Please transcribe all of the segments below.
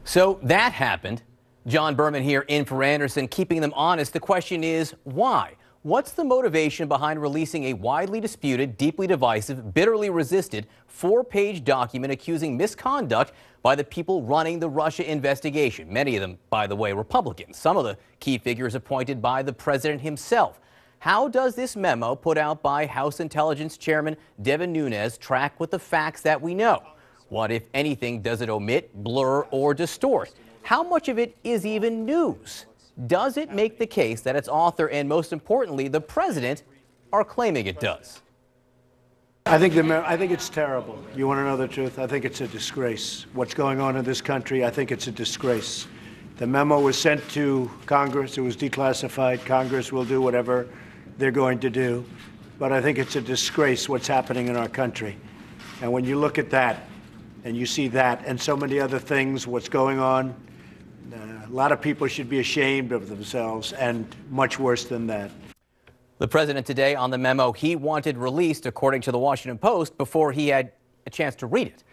So that happened. John Berman here in for Anderson, keeping them honest. The question is, why? What's the motivation behind releasing a widely disputed, deeply divisive, bitterly resisted 4-page document accusing misconduct by the people running the Russia investigation? Many of them, by the way, Republicans. Some of the key figures appointed by the president himself. How does this memo put out by House Intelligence Chairman Devin Nunes track with the facts that we know? What, if anything, does it omit, blur, or distort? How much of it is even news? Does it make the case that its author and, most importantly, the president are claiming it does? I think it's terrible. You want to know the truth? I think it's a disgrace. What's going on in this country, I think it's a disgrace. The memo was sent to Congress. It was declassified. Congress will do whatever they're going to do. But I think it's a disgrace what's happening in our country. And when you look at that, and you see that, and so many other things, what's going on, a lot of people should be ashamed of themselves, and much worse than that. The president today on the memo he wanted released, according to the Washington Post, before he had a chance to read it.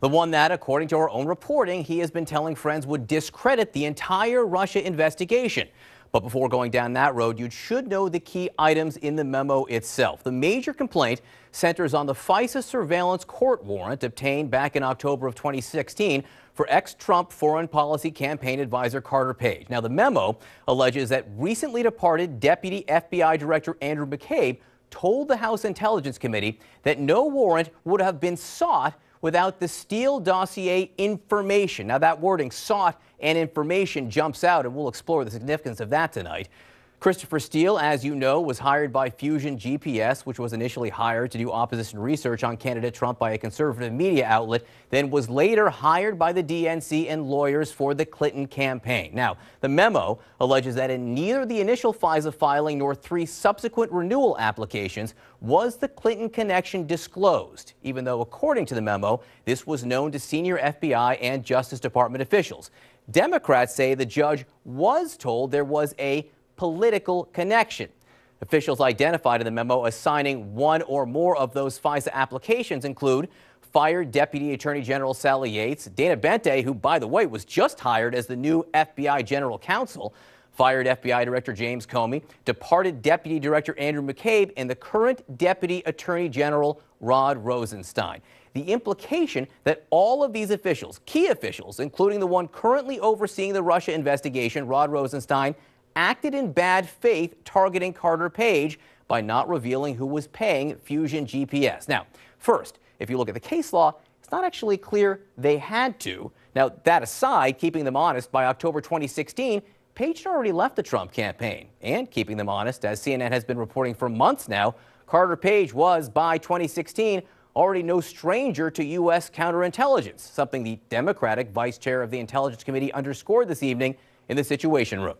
The one that, according to our own reporting, he has been telling friends would discredit the entire Russia investigation. But before going down that road, you should know the key items in the memo itself. The major complaint centers on the FISA surveillance court warrant obtained back in October of 2016 for ex-Trump foreign policy campaign advisor Carter Page. Now, the memo alleges that recently departed Deputy FBI Director Andrew McCabe told the House Intelligence Committee that no warrant would have been sought without the Steele dossier information. Now, that wording, sought and information, jumps out, and we'll explore the significance of that tonight. Christopher Steele, as you know, was hired by Fusion GPS, which was initially hired to do opposition research on candidate Trump by a conservative media outlet, then was later hired by the DNC and lawyers for the Clinton campaign. Now, the memo alleges that in neither the initial FISA filing nor 3 subsequent renewal applications was the Clinton connection disclosed, even though, according to the memo, this was known to senior FBI and Justice Department officials. Democrats say the judge was told there was a political connection. Officials identified in the memo assigning one or more of those FISA applications include fired Deputy Attorney General Sally Yates, Dana Bente, who, by the way, was just hired as the new FBI General Counsel, fired FBI Director James Comey, departed Deputy Director Andrew McCabe, and the current Deputy Attorney General Rod Rosenstein. The implication that all of these officials, key officials, including the one currently overseeing the Russia investigation, Rod Rosenstein, acted in bad faith targeting Carter Page by not revealing who was paying Fusion GPS. Now, first, if you look at the case law, it's not actually clear they had to. Now, that aside, keeping them honest, by October 2016, Page had already left the Trump campaign. And keeping them honest, as CNN has been reporting for months now, Carter Page was, by 2016, already no stranger to U.S. counterintelligence, something the Democratic vice chair of the Intelligence Committee underscored this evening in the Situation Room.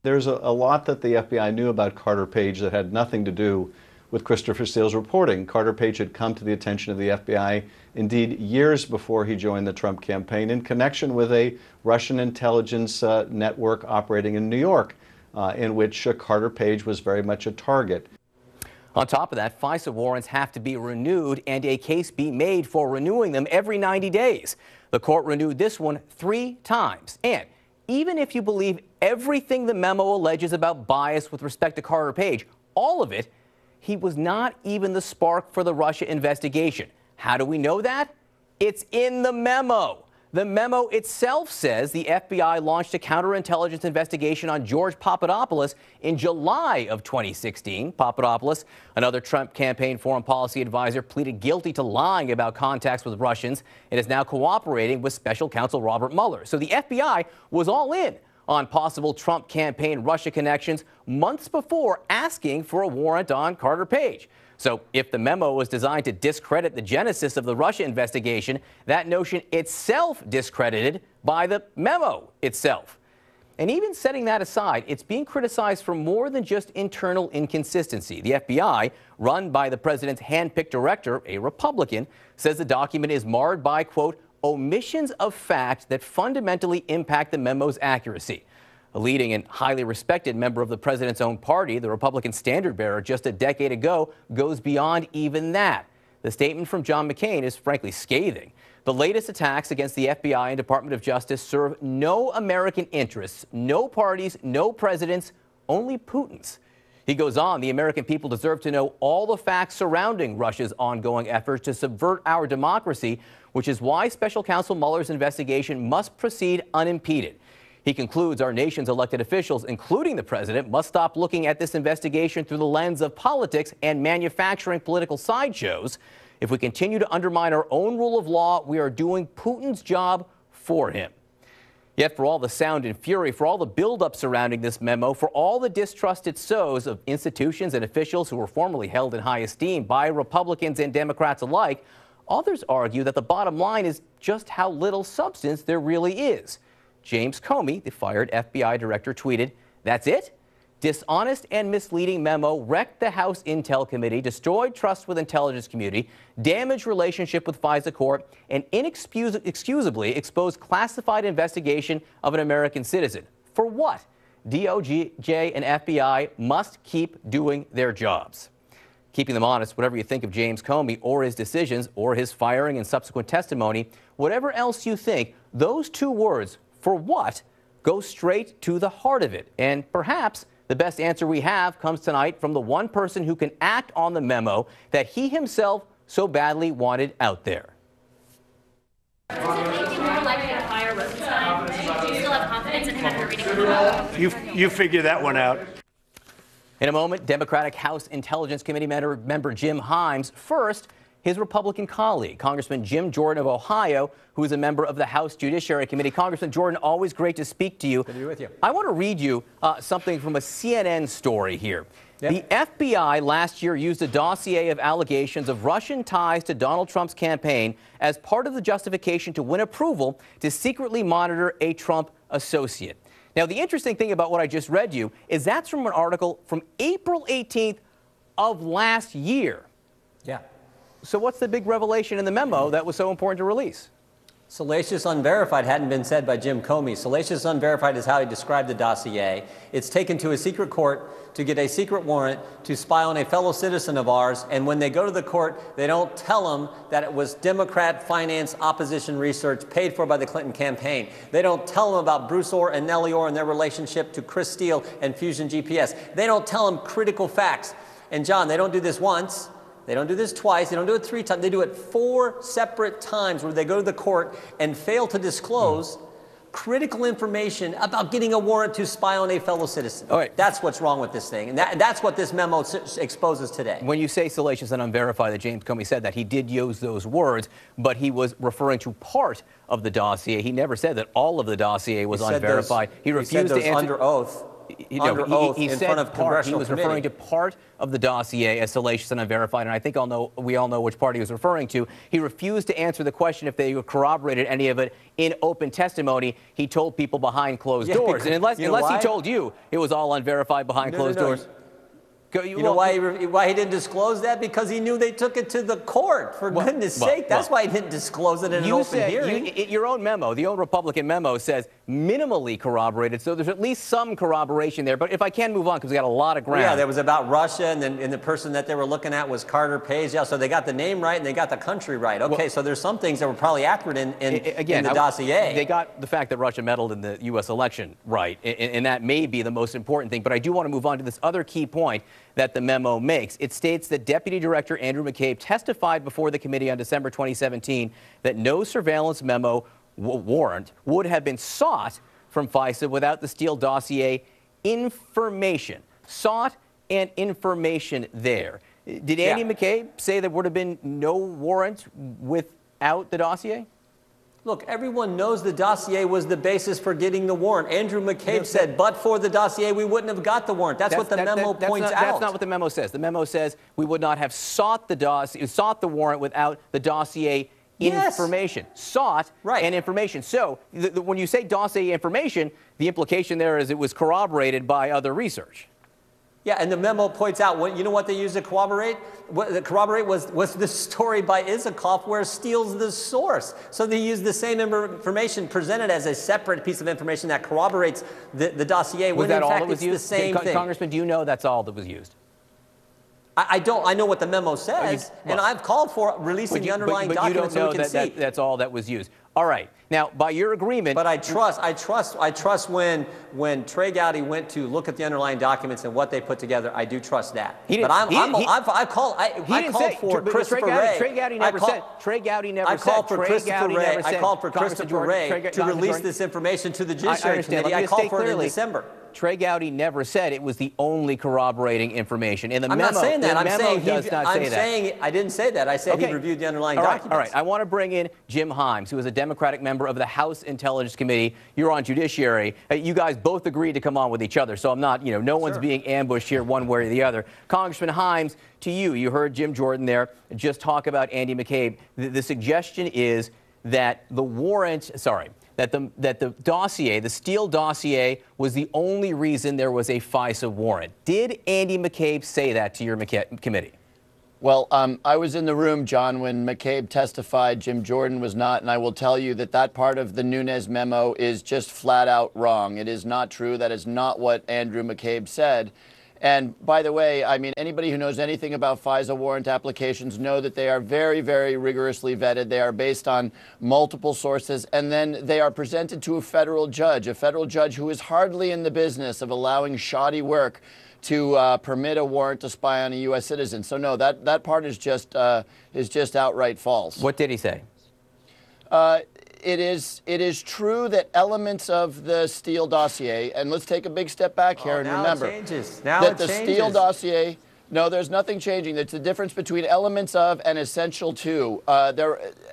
There's a lot that the FBI knew about Carter Page that had nothing to do with Christopher Steele's reporting. Carter Page had come to the attention of the FBI, indeed, years before he joined the Trump campaign in connection with a Russian intelligence network operating in New York, in which Carter Page was very much a target. On top of that, FISA warrants have to be renewed and a case be made for renewing them every 90 days. The court renewed this one 3 times. And even if you believe everything the memo alleges about bias with respect to Carter Page, all of it, he was not even the spark for the Russia investigation. How do we know that? It's in the memo. The memo itself says the FBI launched a counterintelligence investigation on George Papadopoulos in July of 2016. Papadopoulos, another Trump campaign foreign policy advisor, pleaded guilty to lying about contacts with Russians and is now cooperating with special counsel Robert Mueller. So the FBI was all in on possible Trump campaign Russia connections months before asking for a warrant on Carter Page. So if the memo was designed to discredit the genesis of the Russia investigation, that notion itself discredited by the memo itself. And even setting that aside, it's being criticized for more than just internal inconsistency. The FBI, run by the president's hand-picked director, a Republican, says the document is marred by, quote, omissions of fact that fundamentally impact the memo's accuracy. A leading and highly respected member of the president's own party, the Republican standard bearer just a decade ago, goes beyond even that. The statement from John McCain is frankly scathing. The latest attacks against the FBI and Department of Justice serve no American interests, no parties, no presidents, only Putin's. He goes on, the American people deserve to know all the facts surrounding Russia's ongoing efforts to subvert our democracy, which is why Special Counsel Mueller's investigation must proceed unimpeded. He concludes our nation's elected officials, including the president, must stop looking at this investigation through the lens of politics and manufacturing political sideshows. If we continue to undermine our own rule of law, we are doing Putin's job for him. Yet for all the sound and fury, for all the buildup surrounding this memo, for all the distrust it sows of institutions and officials who were formerly held in high esteem by Republicans and Democrats alike, others argue that the bottom line is just how little substance there really is. James Comey, the fired FBI director, tweeted, "That's it? Dishonest and misleading memo wrecked the House Intel Committee, destroyed trust with intelligence community, damaged relationship with FISA court, and inexcusably exposed classified investigation of an American citizen. For what? DOJ and FBI must keep doing their jobs." Keeping them honest, whatever you think of James Comey or his decisions or his firing and subsequent testimony, whatever else you think, those two words, for what, go straight to the heart of it. And perhaps the best answer we have comes tonight from the one person who can act on the memo that he himself so badly wanted out there. Does it make you more likely to fire Rosenstein? Do you still have confidence in him after reading the memo? You figure that one out. In a moment, Democratic House Intelligence Committee member Jim Himes. First, his Republican colleague, Congressman Jim Jordan of Ohio, who is a member of the House Judiciary Committee. Congressman Jordan, always great to speak to you. Good to be with you. I want to read you something from a CNN story here. Yep. The FBI last year used a dossier of allegations of Russian ties to Donald Trump's campaign as part of the justification to win approval to secretly monitor a Trump associate. Now, the interesting thing about what I just read you is that's from an article from April 18th of last year. Yeah. So what's the big revelation in the memo that was so important to release? Salacious unverified hadn't been said by Jim Comey. Salacious unverified is how he described the dossier. It's taken to a secret court to get a secret warrant to spy on a fellow citizen of ours, and when they go to the court, they don't tell them that it was Democrat-financed opposition research paid for by the Clinton campaign. They don't tell them about Bruce Orr and Nellie Orr and their relationship to Chris Steele and Fusion GPS. They don't tell them critical facts. And John, they don't do this once. They don't do this twice. They don't do it 3 times. They do it 4 separate times where they go to the court and fail to disclose critical information about getting a warrant to spy on a fellow citizen. All right. That's what's wrong with this thing. And that's what this memo exposes today. When you say salacious and unverified, that James Comey said that, he did use those words, but he was referring to part of the dossier. He never said that all of the dossier was unverified. He refused to answer under oath. He in said front of part. He was committee. referring to part of the dossier as salacious and unverified, and I think we all know which part he was referring to. He refused to answer the question if they corroborated any of it in open testimony. He told people behind closed doors, and unless he told you it was all unverified behind closed doors. You know why he didn't disclose that? Because he knew they took it to the court, for goodness sake. That's why he didn't disclose it in an open hearing. Your own memo, the own Republican memo, says minimally corroborated, so there's at least some corroboration there. But if I can move on, because we got a lot of ground. Yeah, there was about Russia, and then the person that they were looking at was Carter Page. Yeah, so they got the name right, and they got the country right. Okay, so there's some things that were probably accurate in the dossier. They got the fact that Russia meddled in the U.S. election right, and that may be the most important thing. But I do want to move on to this other key point that the memo makes. It states that Deputy Director Andrew McCabe testified before the committee on December 2017 that no surveillance memo warrant would have been sought from FISA without the Steele dossier information. Sought and information there. Did Andy McCabe say there would have been no warrant without the dossier? Look, everyone knows the dossier was the basis for getting the warrant. Andrew McCabe said, but for the dossier, we wouldn't have got the warrant. That's what the memo points out. That's not what the memo says. The memo says we would not have sought the warrant without the dossier information. Sought and information. So when you say dossier information, the implication there is it was corroborated by other research. Yeah, and the memo points out, you know what they used to corroborate? What the corroborate was the story by Isikoff where Steele's the source. So they used the same information presented as a separate piece of information that corroborates the dossier. Was that all that was used? The same thing. Congressman, do you know that's all that was used? I don't. I know what the memo says, and I've called for releasing the underlying documents so we can see. That's all that was used. All right. Now, by your agreement, but I trust when Trey Gowdy went to look at the underlying documents and what they put together. I do trust that. But I called for Christopher Wray. Trey Gowdy never said. Trey Gowdy never said. I called for Christopher Wray to release this information to the Judiciary Committee. I called for it in December. Trey Gowdy never said it was the only corroborating information. In the I'm memo, not saying that. I'm saying I didn't say that. I said he reviewed the underlying documents. All right. I want to bring in Jim Himes, who is a Democratic member of the House Intelligence Committee. You're on Judiciary. You guys both agreed to come on with each other, so I'm not, no one's being ambushed here one way or the other. Congressman Himes, to you, you heard Jim Jordan there just talk about Andy McCabe. The suggestion is that the warrant, that the dossier, the Steele dossier, was the only reason there was a FISA warrant. Did Andy McCabe say that to your committee? Well, I was in the room, John, when McCabe testified. Jim Jordan was not, and I will tell you that that part of the Nunes memo is just flat out wrong. It is not true. That is not what Andrew McCabe said. And by the way, I mean, anybody who knows anything about FISA warrant applications know that they are very, very rigorously vetted. They are based on multiple sources, and then they are presented to a federal judge who is hardly in the business of allowing shoddy work to permit a warrant to spy on a U.S. citizen. So no, that part is just outright false. What did he say? It is true that elements of the Steele dossier, and let's take a big step back here and remember that the Steele dossier. No, there's nothing changing. It's the difference between elements of and essential to.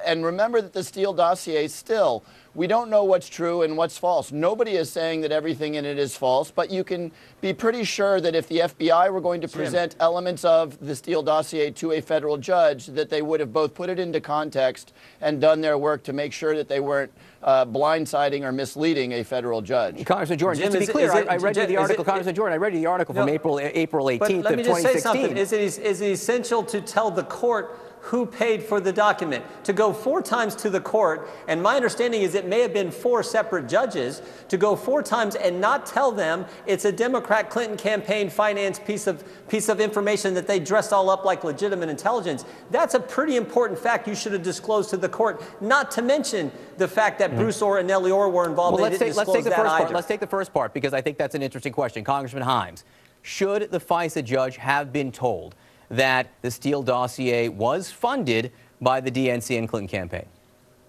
And remember that the Steele dossier still, we don't know what's true and what's false. Nobody is saying that everything in it is false, but you can be pretty sure that if the FBI were going to present elements of the Steele dossier to a federal judge, that they would have both put it into context and done their work to make sure that they weren't blindsiding or misleading a federal judge. Congressman Jordan, just to be clear, I read you the article, Congressman Jordan, I read you the article from April 18th but let of me just 2016. say something. Is it essential to tell the court who paid for the document? To go 4 times to the court, and my understanding is it may have been 4 separate judges, to go 4 times and not tell them it's a Democrat Clinton campaign finance piece of information that they dressed all up like legitimate intelligence. That's a pretty important fact you should have disclosed to the court, not to mention the fact that Bruce Orr and Nellie Orr were involved. Well, let's take the first part, because I think that's an interesting question. Congressman Himes, should the FISA judge have been told that the Steele dossier was funded by the DNC and Clinton campaign?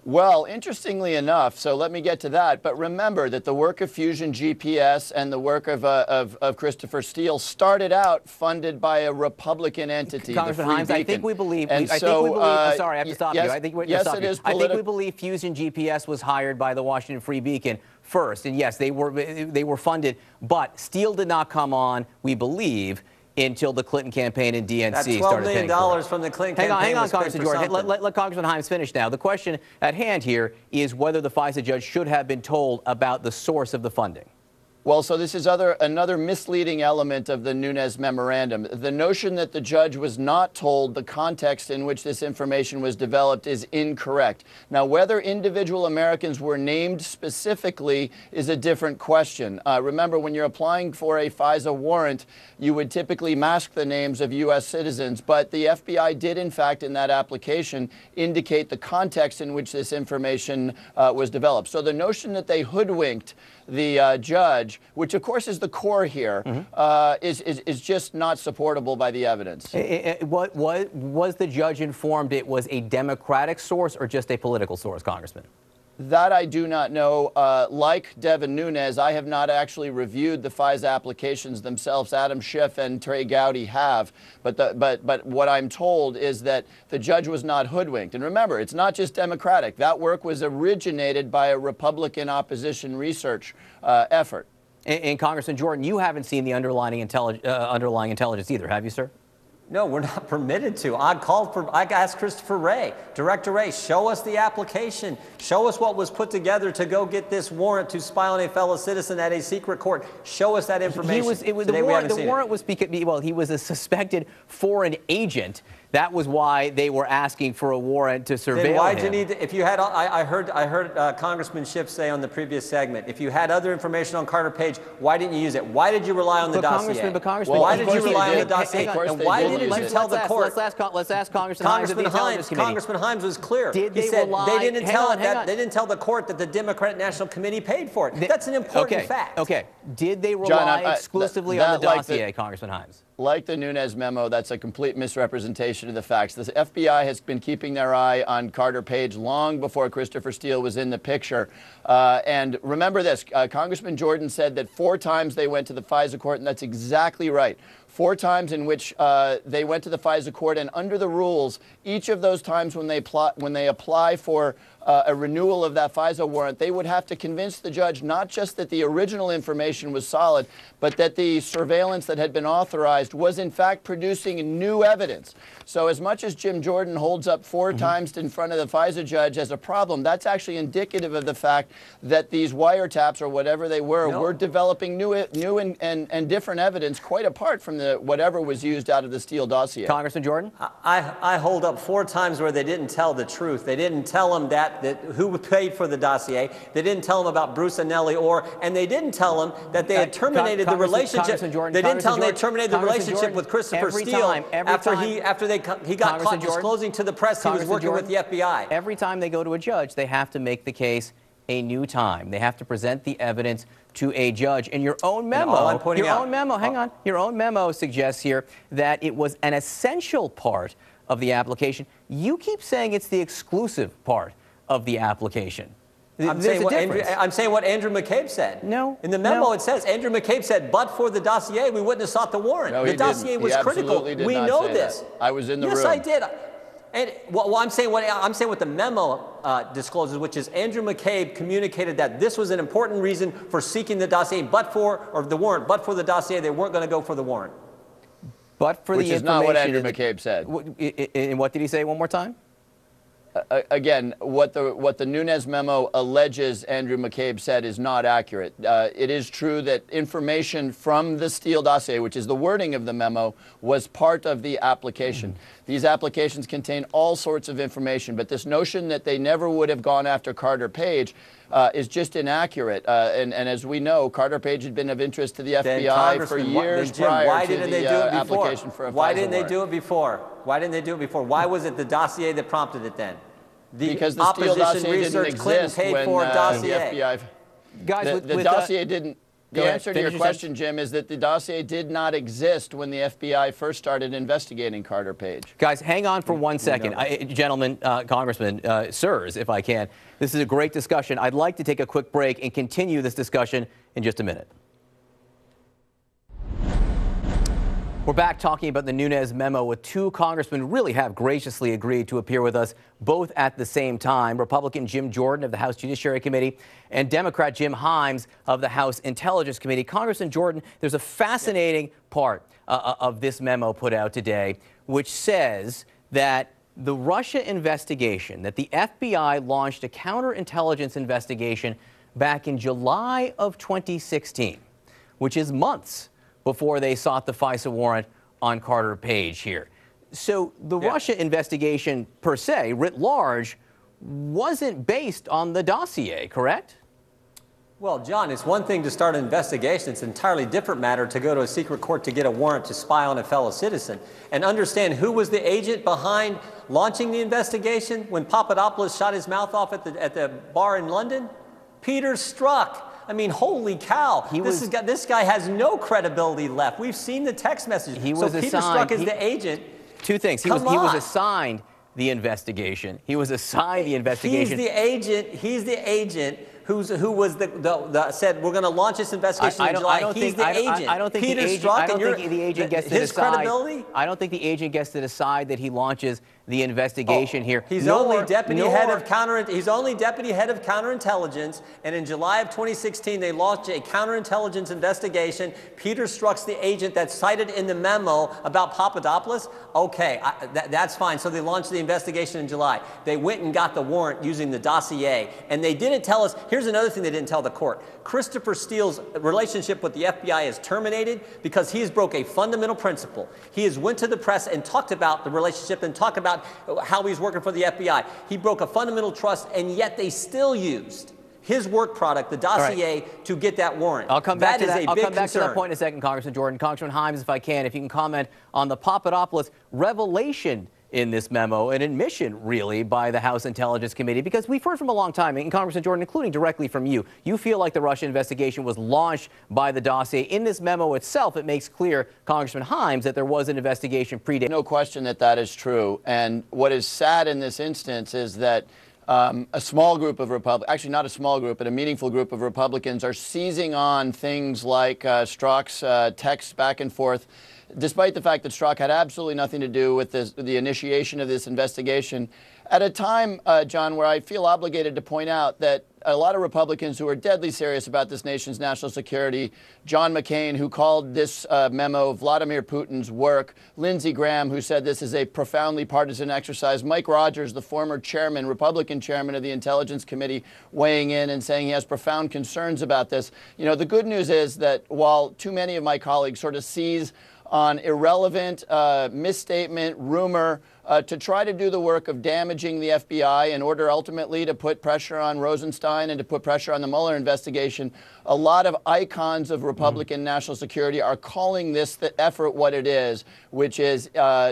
Well, interestingly enough, so let me get to that. But remember that the work of Fusion GPS and the work of Christopher Steele started out funded by a Republican entity. Congressman Himes, I think we believe. Sorry, I have to stop you. I think we believe Fusion GPS was hired by the Washington Free Beacon first, and yes, they were funded, but Steele did not come on, we believe, until the Clinton campaign and DNC started paying for it. $12 million from the Clinton campaign. Hang on, Congressman Jordan. Let Congressman Himes finish now. The question at hand here is whether the FISA judge should have been told about the source of the funding. Well, so this is another misleading element of the Nunes memorandum. The notion that the judge was not told the context in which this information was developed is incorrect. Now, whether individual Americans were named specifically is a different question. Remember, when you're applying for a FISA warrant, you would typically mask the names of U.S. citizens, but the FBI did, in fact, in that application, indicate the context in which this information was developed. So the notion that they hoodwinked the judge, which of course is the core here, is just not supportable by the evidence. Was the judge informed it was a Democratic source or just a political source, Congressman? That I do not know. Like Devin Nunes, I have not actually reviewed the FISA applications themselves. Adam Schiff and Trey Gowdy have. But what I'm told is that the judge was not hoodwinked. And remember, it's not just Democratic. That work was originated by a Republican opposition research effort. And Congressman Jordan, you haven't seen the underlying intelligence either, have you, sir? No, we're not permitted to. I asked Christopher Wray, Director Wray, show us the application. Show us what was put together to go get this warrant to spy on a fellow citizen at a secret court. Show us that information. The warrant was because, well, he was a suspected foreign agent That was why they were asking for a warrant to surveil Then why'd you him. need to, if you had, I heard Congressman Schiff say on the previous segment, if you had other information on Carter Page, why didn't you use it? Why did you rely on the dossier? Congressman, why did you rely on the dossier? And why didn't you tell the court? Let's ask Congressman Himes of the Intelligence Committee. Congressman Himes was clear. Did he they said rely? They didn't tell the court that the Democratic National Committee paid for it. That's an important fact. Okay. Did they rely exclusively on the dossier, Congressman Himes? Like the Nunes memo, that's a complete misrepresentation of the facts. The FBI has been keeping their eye on Carter Page long before Christopher Steele was in the picture. And remember this, Congressman Jordan said that 4 times they went to the FISA court, and that's exactly right. 4 times in which they went to the FISA court, and under the rules, each of those times when they apply for a renewal of that FISA warrant, they would have to convince the judge not just that the original information was solid, but that the surveillance that had been authorized was in fact producing new evidence. So as much as Jim Jordan holds up 4 times in front of the FISA judge as a problem, that's actually indicative of the fact that these wiretaps, or whatever they were developing new and different evidence quite apart from whatever was used out of the Steele dossier. Congressman Jordan? I hold up 4 times where they didn't tell the truth. They didn't tell him that who paid for the dossier. They didn't tell him about Bruce and Nellie Orr, and they didn't tell him that they had terminated the relationship. They didn't tell him they had terminated the relationship with Christopher Steele after he got caught disclosing to the press he was working with the FBI. Every time they go to a judge, they have to make the case a new time. They have to present the evidence to a judge. In your own memo, your own memo suggests here that it was an essential part of the application. You keep saying it's the exclusive part of the application. I'm saying what Andrew McCabe said. No. In the memo it says, Andrew McCabe said, but for the dossier, we wouldn't have sought the warrant. No, the dossier was critical. We know this. I was in the room. Yes, I did. And I'm saying what the memo discloses, which is Andrew McCabe communicated that this was an important reason for seeking the dossier, but for the dossier, they weren't going to go for the warrant. But for which the is not what Andrew McCabe said. And what did he say one more time? Again, what the Nunes memo alleges Andrew McCabe said is not accurate. It is true that information from the Steele dossier, which is the wording of the memo, was part of the application. These applications contain all sorts of information, but this notion that they never would have gone after Carter Page is just inaccurate. And as we know, Carter Page had been of interest to the FBI for years prior to the application for a FISA warrant. Why didn't they do it before? Why didn't they do it before? Why was it the dossier that prompted it then? Because the Steele dossier didn't exist when the FBI... Guys, the dossier didn't... The answer to your question, Jim, is that the dossier did not exist when the FBI first started investigating Carter Page. Guys, hang on for 1 second. Gentlemen, congressmen, sirs, if I can. This is a great discussion. I'd like to take a quick break and continue this discussion in just a minute. We're back talking about the Nunes memo with 2 congressmen really have graciously agreed to appear with us both at the same time. Republican Jim Jordan of the House Judiciary Committee and Democrat Jim Himes of the House Intelligence Committee. Congressman Jordan, there's a fascinating part of this memo put out today, which says that the Russia investigation, that the FBI launched a counterintelligence investigation back in July of 2016, which is months before they sought the FISA warrant on Carter Page here. So the Russia investigation per se, writ large, wasn't based on the dossier, correct? Well, John, it's one thing to start an investigation. It's an entirely different matter to go to a secret court to get a warrant to spy on a fellow citizen and understand who was the agent behind launching the investigation when Papadopoulos shot his mouth off at the bar in London. Peter Strzok. I mean, holy cow. This guy has no credibility left. We've seen the text messages. So Peter Strzok is the agent. 2 things. He was assigned the investigation. He was assigned the investigation. He's the agent who said we're going to launch this investigation in July. He's the agent. I don't think Peter the Strzok, agent gets to his decide. credibility? I don't think the agent gets to decide that he launches the investigation here. He's only deputy head of counterintelligence, and in July of 2016, they launched a counterintelligence investigation. Peter Strzok's the agent that's cited in the memo about Papadopoulos. Okay, that's fine. So they launched the investigation in July. They went and got the warrant using the dossier, and they didn't tell us. Here's another thing they didn't tell the court. Christopher Steele's relationship with the FBI is terminated because he has broke a fundamental principle. He has went to the press and talked about the relationship and talked about how he's working for the FBI. He broke a fundamental trust, and yet they still used his work product, the dossier, to get that warrant. I'll come back to that. I'll come back to that point in a second, Congressman Jordan. Congressman Himes, if I can, if you can comment on the Papadopoulos revelation in this memo, an admission, really, by the House Intelligence Committee, because we've heard from a long time, and Congressman Jordan, including directly from you, you feel like the Russia investigation was launched by the dossier. In this memo itself, it makes clear, Congressman Himes, that there was an investigation predating. No question that that is true. And what is sad in this instance is that a small group of Republicans, actually not a small group, but a meaningful group of Republicans are seizing on things like Strzok's texts back and forth, despite the fact that Strzok had absolutely nothing to do with the initiation of this investigation, at a time, John, where I feel obligated to point out that a lot of Republicans who are deadly serious about this nation's national security, John McCain, who called this memo Vladimir Putin's work, Lindsey Graham, who said this is a profoundly partisan exercise, Mike Rogers, the former chairman, Republican chairman of the Intelligence Committee, weighing in and saying he has profound concerns about this. You know, the good news is that while too many of my colleagues sort of seize on irrelevant misstatement, rumor, to try to do the work of damaging the FBI in order ultimately to put pressure on Rosenstein and to put pressure on the Mueller investigation, a lot of icons of Republican national security are calling this effort what it is, which is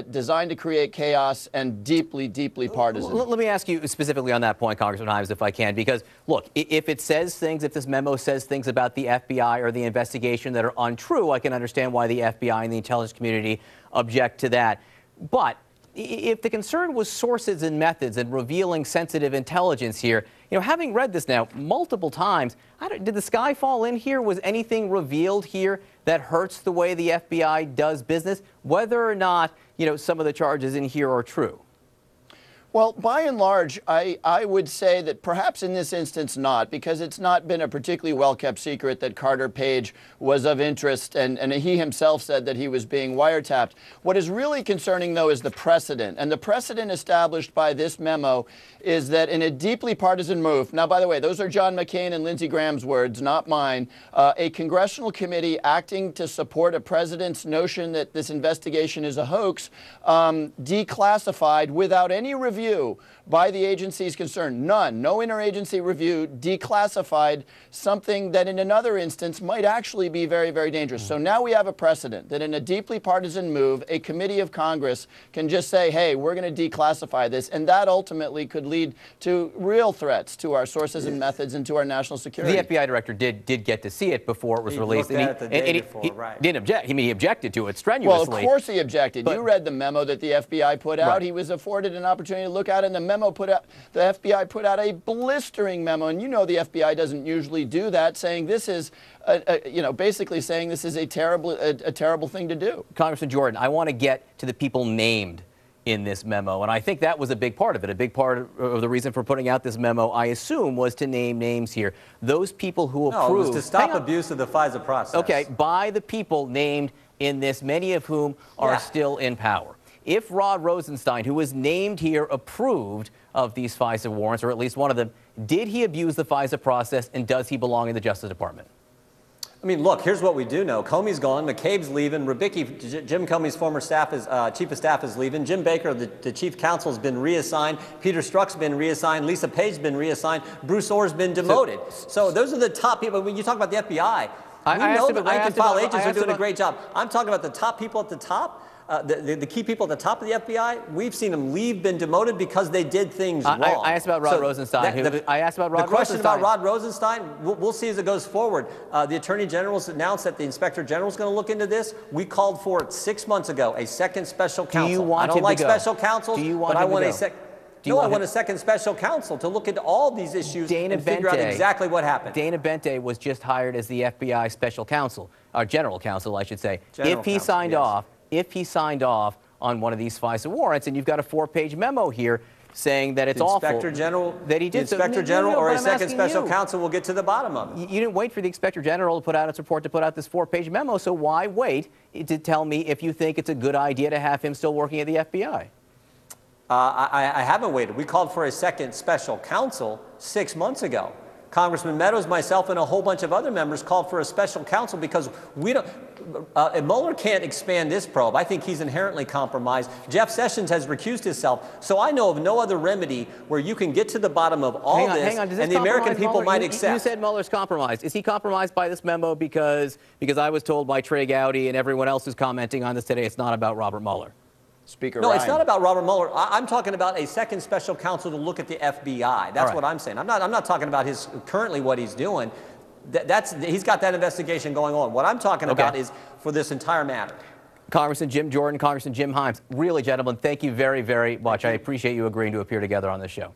designed to create chaos and deeply, deeply partisan. Let me ask you specifically on that point, Congressman Himes, if I can, because, look, if it says things, if this memo says things about the FBI or the investigation that are untrue, I can understand why the FBI and the intelligence community object to that. But if the concern was sources and methods and revealing sensitive intelligence here, you know, having read this now multiple times, did the sky fall in here? Was anything revealed here that hurts the way the FBI does business, whether or not, you know, some of the charges in here are true? Well, by and large, I would say that perhaps in this instance not, because it's not been a particularly well-kept secret that Carter Page was of interest, and he himself said that he was being wiretapped. What is really concerning, though, is the precedent. And the precedent established by this memo is that in a deeply partisan move, now, by the way, those are John McCain and Lindsey Graham's words, not mine, a congressional committee acting to support a president's notion that this investigation is a hoax, declassified without any review by the agencies concerned. None. No interagency review, declassified something that in another instance might actually be very, very dangerous. So now we have a precedent that in a deeply partisan move, a committee of Congress can just say, hey, we're going to declassify this, and that ultimately could lead to real threats to our sources and methods and to our national security. The FBI director did get to see it before it was released. He looked at it the day before, right. Didn't object. I mean, he objected to it strenuously. Well, of course he objected. You read the memo that the FBI put out. Right. He was afforded an opportunity to look at it, and the memo put out, the FBI put out a blistering memo, and you know the FBI doesn't usually do that, saying this is, you know, basically saying this is a terrible thing to do. Congressman Jordan, I want to get to the people named in this memo, and I think that was a big part of it. A big part of the reason for putting out this memo, I assume, was to name names here. Those people who approved. No, it was to stop abuse of the FISA process. Okay, by the people named in this, many of whom are still in power. If Rod Rosenstein, who was named here, approved of these FISA warrants, or at least one of them, did he abuse the FISA process, and does he belong in the Justice Department? I mean, look, here's what we do know. Comey's gone. McCabe's leaving. Ribicki, Jim Comey's former chief of staff is leaving. Jim Baker, the chief counsel, has been reassigned. Peter Strzok's been reassigned. Lisa Page's been reassigned. Bruce Orr's been demoted. So those are the top people. When you talk about the FBI, we know the rank-and-file agents are doing a great job. I'm talking about the top people at the top. The key people at the top of the FBI, we've seen them leave, been demoted because they did things wrong. I asked about Rod Rosenstein. The question about Rod Rosenstein, we'll see as it goes forward. The Attorney General's announced that the Inspector General's going to look into this. We called for it 6 months ago, a second special counsel. I don't like special counsels, but I want a second. I want a second special counsel to look into all these issues and figure out exactly what happened. Dana Bente was just hired as the FBI special counsel, or general counsel, I should say. If he signed off on one of these FISA warrants, and you've got a 4-page memo here saying that it's awful. Inspector General, that he did. the Inspector So, General or a but I'm second asking special you. counsel will get to the bottom of it. You didn't wait for the Inspector General to put out its report to put out this 4-page memo, so why wait to tell me if you think it's a good idea to have him still working at the FBI? I haven't waited. We called for a second special counsel 6 months ago. Congressman Meadows, myself, and a whole bunch of other members called for a special counsel because we don't. Mueller can't expand this probe. I think he's inherently compromised. Jeff Sessions has recused himself, so I know of no other remedy where you can get to the bottom of all this, hang on. Does this and the American compromise people Mueller? might You accept. said Mueller's compromised. Is he compromised by this memo because I was told by Trey Gowdy and everyone else who's commenting on this today it's not about Robert Mueller? Speaker No, Ryan. it's not about Robert Mueller. I'm talking about a second special counsel to look at the FBI. That's what I'm saying. I'm not talking about his currently what he's doing. He's got that investigation going on. What I'm talking about is for this entire matter. Congressman Jim Jordan, Congressman Jim Himes, really, gentlemen, thank you very, very much. I appreciate you agreeing to appear together on this show.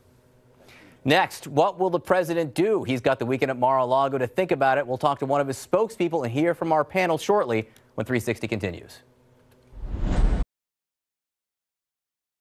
Next, what will the president do? He's got the weekend at Mar-a-Lago to think about it. We'll talk to one of his spokespeople and hear from our panel shortly when 360 continues.